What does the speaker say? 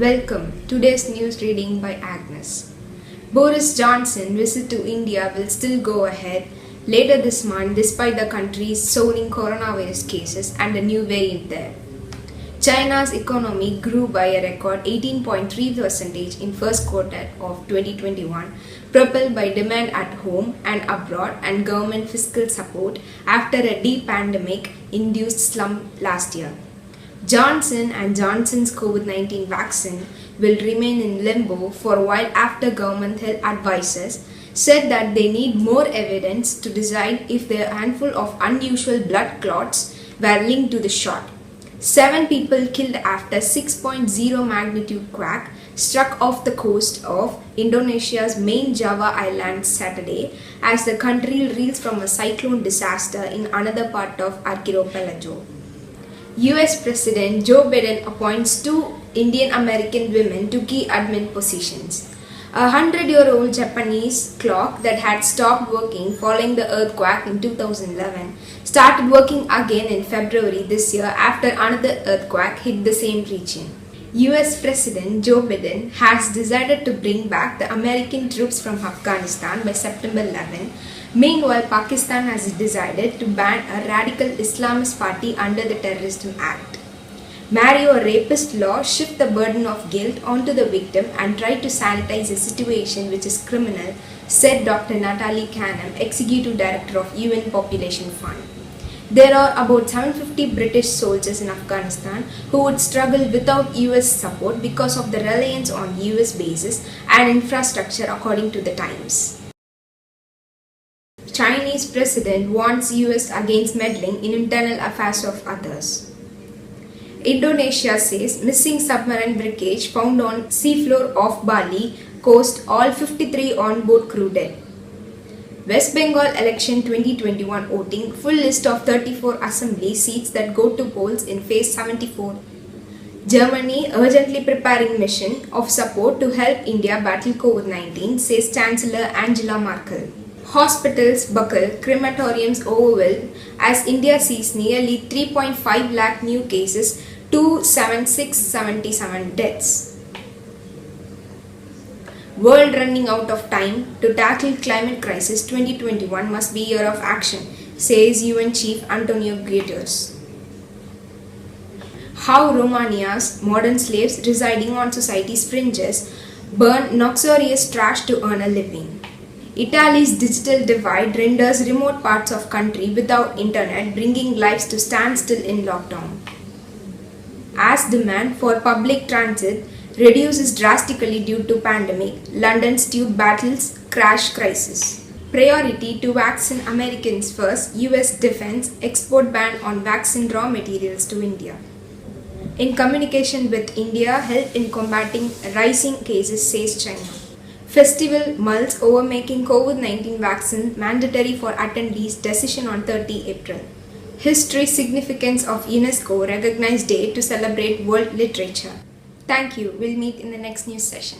Welcome. Today's news reading by Agnes. Boris Johnson's visit to India will still go ahead later this month despite the country's soaring coronavirus cases and a new variant there. China's economy grew by a record 18.3% in first quarter of 2021, propelled by demand at home and abroad and government fiscal support after a deep pandemic-induced slump last year. Johnson & Johnson's COVID-19 vaccine will remain in limbo for a while after government health advisors said that they need more evidence to decide if their handful of unusual blood clots were linked to the shot. 7 people killed after 6.0 magnitude quake struck off the coast of Indonesia's main Java island Saturday as the country reels from a cyclone disaster in another part of Archipelago. US President Joe Biden appoints 2 Indian American women to key admin positions. A 100-year-old Japanese clock that had stopped working following the earthquake in 2011 started working again in February this year after another earthquake hit the same region. US President Joe Biden has decided to bring back the American troops from Afghanistan by September 11. Meanwhile, Pakistan has decided to ban a radical Islamist party under the Terrorism Act. Marry a rapist law shift the burden of guilt onto the victim and try to sanitize a situation which is criminal, said Dr. Natalie Canham, Executive Director of UN Population Fund. There are about 750 British soldiers in Afghanistan who would struggle without US support because of the reliance on US bases and infrastructure, according to the Times. Chinese president warns US against meddling in internal affairs of others. Indonesia says missing submarine wreckage found on seafloor off Bali coast, all 53 on-board crew dead. West Bengal election 2021 voting, full list of 34 assembly seats that go to polls in phase 74. Germany urgently preparing mission of support to help India battle COVID-19, says Chancellor Angela Merkel. Hospitals buckle, crematoriums overwhelmed as India sees nearly 3.5 lakh new cases, 27677 deaths. World running out of time to tackle climate crisis. 2021 must be year of action, says UN Chief Antonio Guterres. How Romania's modern slaves residing on society's fringes burn noxious trash to earn a living. Italy's digital divide renders remote parts of country without internet, bringing lives to standstill in lockdown. As demand for public transit reduces drastically due to pandemic, London's tube battles crash crisis. Priority to vaccine Americans first, US defense export ban on vaccine raw materials to India. In communication with India, help in combating rising cases, says China. Festival mulls over making COVID-19 vaccine mandatory for attendees, decision on 30 April. History significance of UNESCO recognized day to celebrate world literature. Thank you. We'll meet in the next news session.